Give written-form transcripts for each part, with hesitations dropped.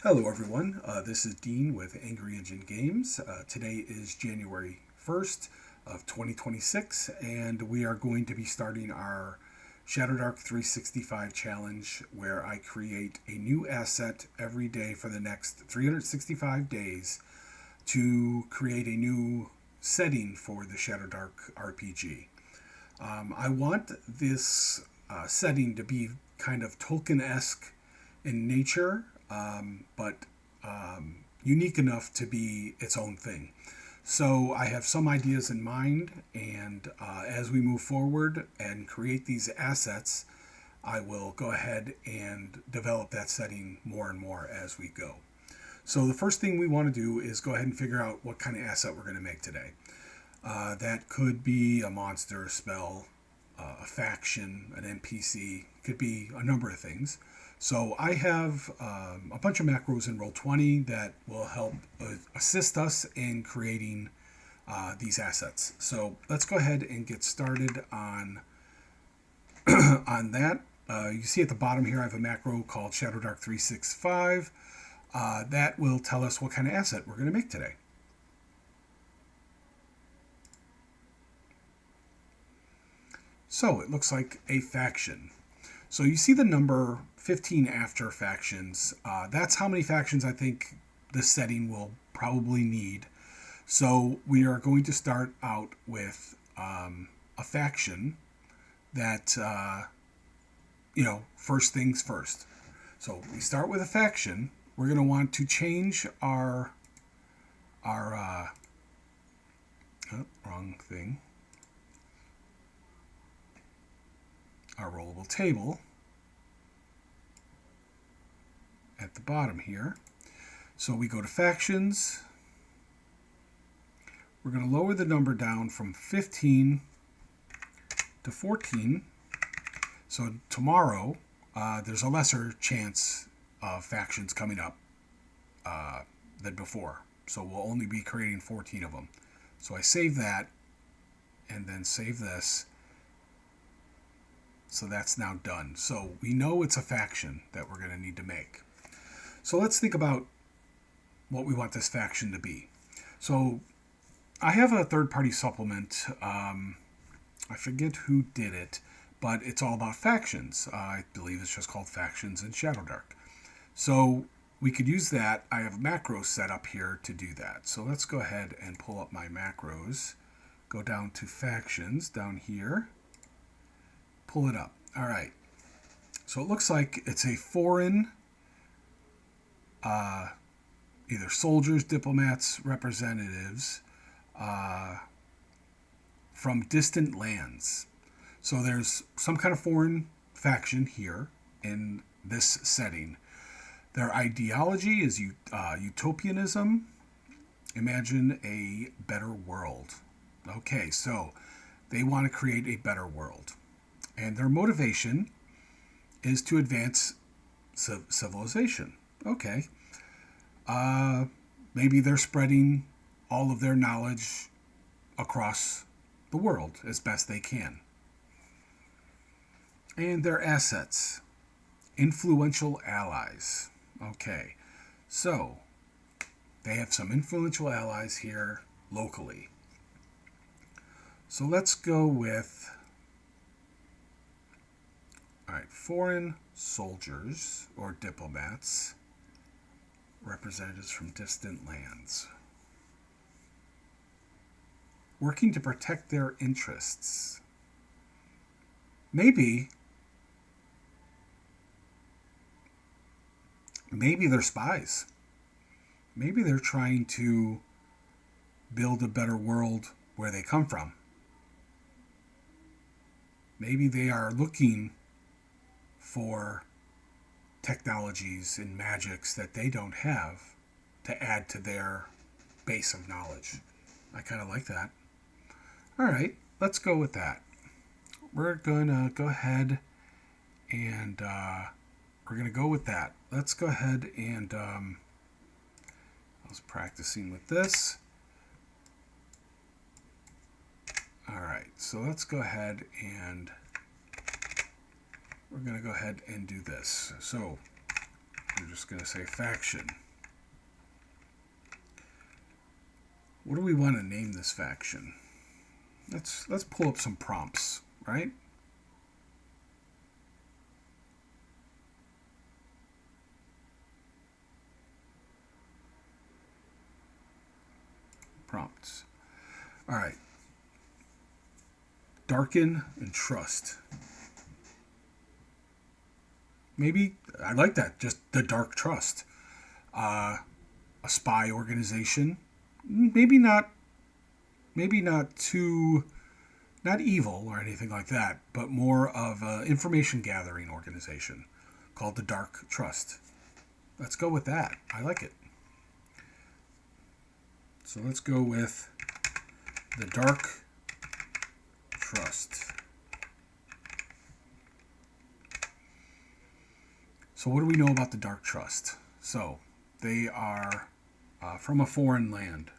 Hello everyone, this is Dean with Angry Engine Games. Today is January 1st of 2026 and we are going to be starting our Shadowdark 365 challenge where I create a new asset every day for the next 365 days to create a new setting for the Shadowdark RPG. I want this setting to be kind of Tolkien-esque in nature, but unique enough to be its own thing. So I have some ideas in mind, and as we move forward and create these assets, I will go ahead and develop that setting more and more as we go. So the first thing we want to do is go ahead and figure out what kind of asset we're going to make today. That could be a monster, a spell, a faction, an NPC, could be a number of things. So I have a bunch of macros in Roll20 that will help assist us in creating these assets. So let's go ahead and get started on on that. You see at the bottom here I have a macro called Shadowdark 365. That will tell us what kind of asset we're going to make today. So it looks like a faction. So you see the number 15 after factions. That's how many factions I think this setting will probably need. So we are going to start out with a faction that, first things first. So we start with a faction. We're going to want to change our wrong thing. Our rollable table at the bottom here. So we go to factions. We're going to lower the number down from 15 to 14. So tomorrow, there's a lesser chance of factions coming up than before. So we'll only be creating 14 of them. So I save that and then save this. So that's now done. So we know it's a faction that we're going to need to make. So let's think about what we want this faction to be. So I have a third-party supplement. I forget who did it, but it's all about factions. I believe it's just called Factions in Shadowdark. So we could use that. I have macros set up here to do that. So let's go ahead and pull up my macros. Go down to Factions down here. Pull it up. All right. So it looks like it's a foreign, either soldiers, diplomats, representatives from distant lands. So there's some kind of foreign faction here in this setting. Their ideology is utopianism. Imagine a better world. Okay, so they want to create a better world. And their motivation is to advance civilization. Okay. Maybe they're spreading all of their knowledge across the world as best they can. And their assets. Influential allies. Okay. So, they have some influential allies here locally. So let's go with... Alright, foreign soldiers or diplomats, representatives from distant lands, working to protect their interests. Maybe they're spies. Maybe they're trying to build a better world where they come from. Maybe they are looking for technologies and magics that they don't have to add to their base of knowledge. I kind of like that. All right, let's go with that. We're going to go ahead and we're going to go with that. Let's go ahead and I was practicing with this. All right, so let's go ahead and we're going to go ahead and do this. So we're just going to say faction. What do we want to name this faction? Let's pull up some prompts, right? Prompts. All right. Darken and trust. Maybe I like that. Just the dark trust. A spy organization. Maybe not too, not evil or anything like that, but more of an information gathering organization called the Dark Trust. Let's go with that. I like it. So let's go with the Dark Trust. So what do we know about the Dark Trust? So they are from a foreign land.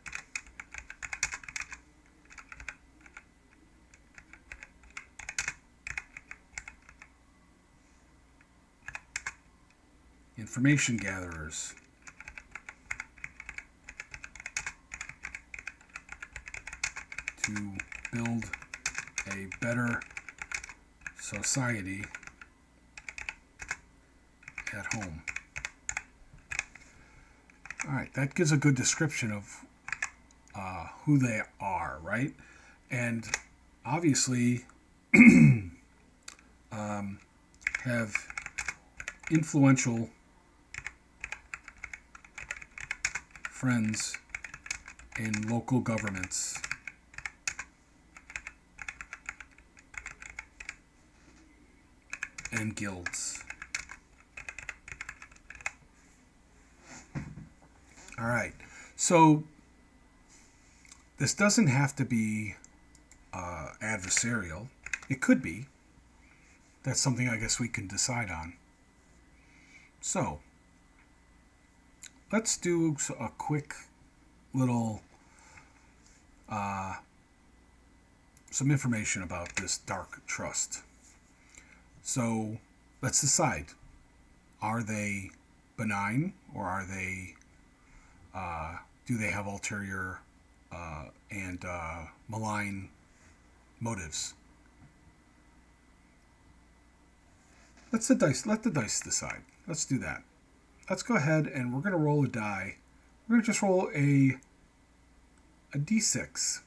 Information gatherers. To build a better society at home. All right, that gives a good description of who they are, right? And obviously have influential friends in local governments and guilds. All right, so this doesn't have to be adversarial. It could be. That's something I guess we can decide on. So let's do a quick little some information about this Dark Trust. So let's decide, are they benign or are they do they have ulterior and malign motives? Let the dice decide. Let's do that. Let's go ahead and we're going to roll a die. We're going to just roll a d6.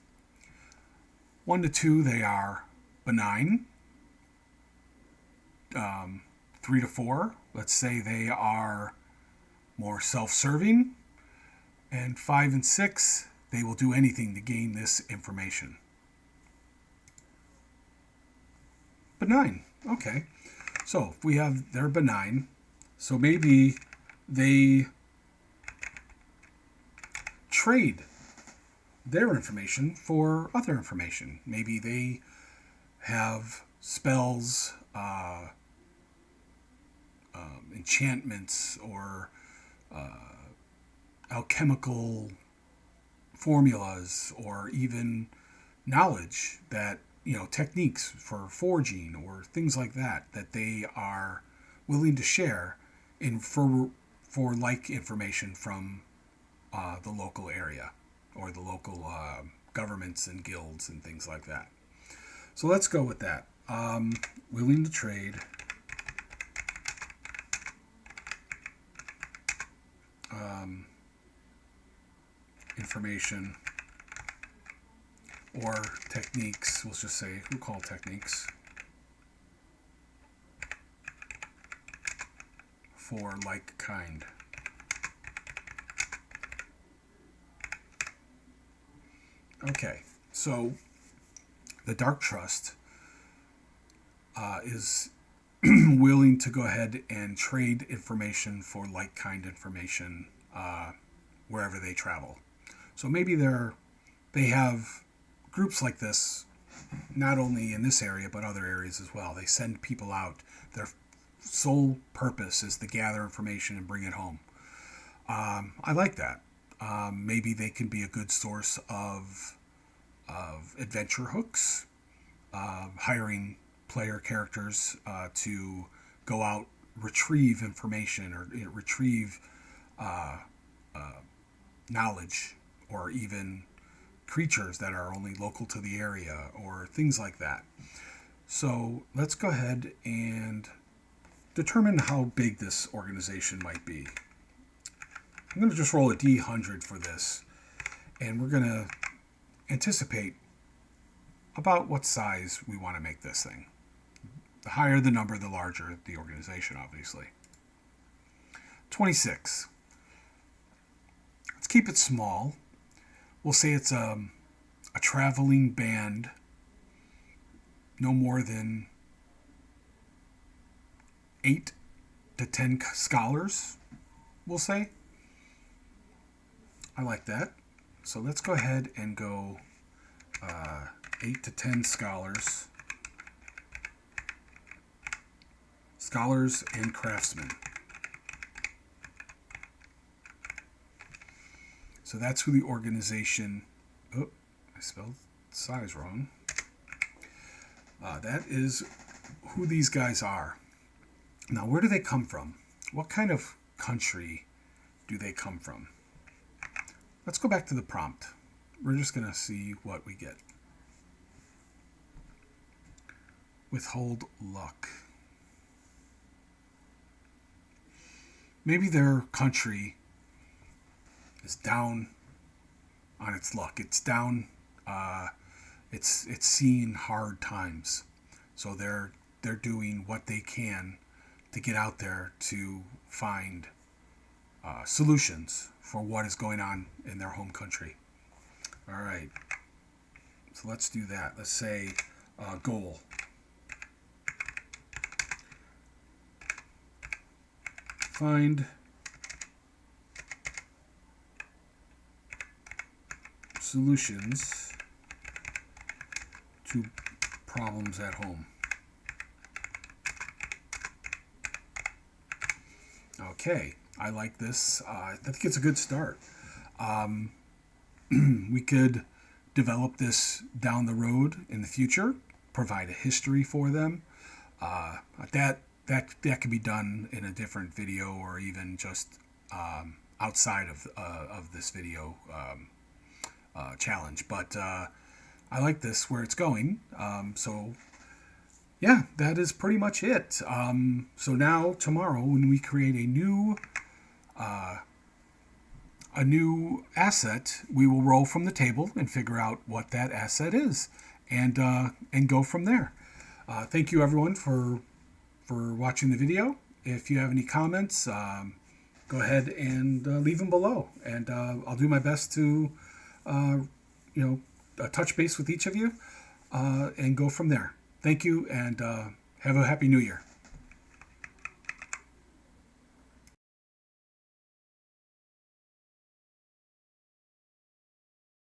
1 to 2, they are benign. 3 to 4, let's say they are more self-serving. And 5 and 6, they will do anything to gain this information. Benign. Okay. So if we have they're benign, so maybe they trade their information for other information. Maybe they have spells, enchantments, or alchemical formulas, or even knowledge that, techniques for forging or things like that they are willing to share for like information from the local area or the local governments and guilds and things like that. So let's go with that. Willing to trade. Information or techniques, we'll just say, we'll call techniques, for like kind. Okay, so the Dark Trust is willing to go ahead and trade information for like kind information wherever they travel. So maybe they have groups like this, not only in this area, but other areas as well. They send people out. Their sole purpose is to gather information and bring it home. I like that. Maybe they can be a good source of adventure hooks, hiring player characters to go out retrieve information or retrieve knowledge, or even creatures that are only local to the area or things like that. So let's go ahead and determine how big this organization might be. I'm going to just roll a D100 for this, and we're going to anticipate about what size we want to make this thing. The higher the number, the larger the organization, obviously. 26. Let's keep it small. We'll say it's a traveling band, no more than 8 to 10 scholars, we'll say. I like that. So let's go ahead and go 8 to 10 scholars. Scholars and craftsmen. So that's who the organization... Oh, I spelled size wrong. That is who these guys are. Now, where do they come from? What kind of country do they come from? Let's go back to the prompt. We're just going to see what we get. Withhold luck. Maybe their country is down on its luck. It's down. It's seen hard times, so they're doing what they can to get out there to find solutions for what is going on in their home country. All right, so let's do that. Let's say goal. Find solutions to problems at home. Okay, I like this. I think it's a good start. We could develop this down the road in the future, provide a history for them. That could be done in a different video, or even just outside of this video challenge. But I like this where it's going. So yeah, that is pretty much it. So now tomorrow, when we create a new asset, we will roll from the table and figure out what that asset is, and go from there. Thank you everyone for watching the video. If you have any comments, go ahead and leave them below, and I'll do my best to touch base with each of you and go from there. Thank you, and have a happy new year.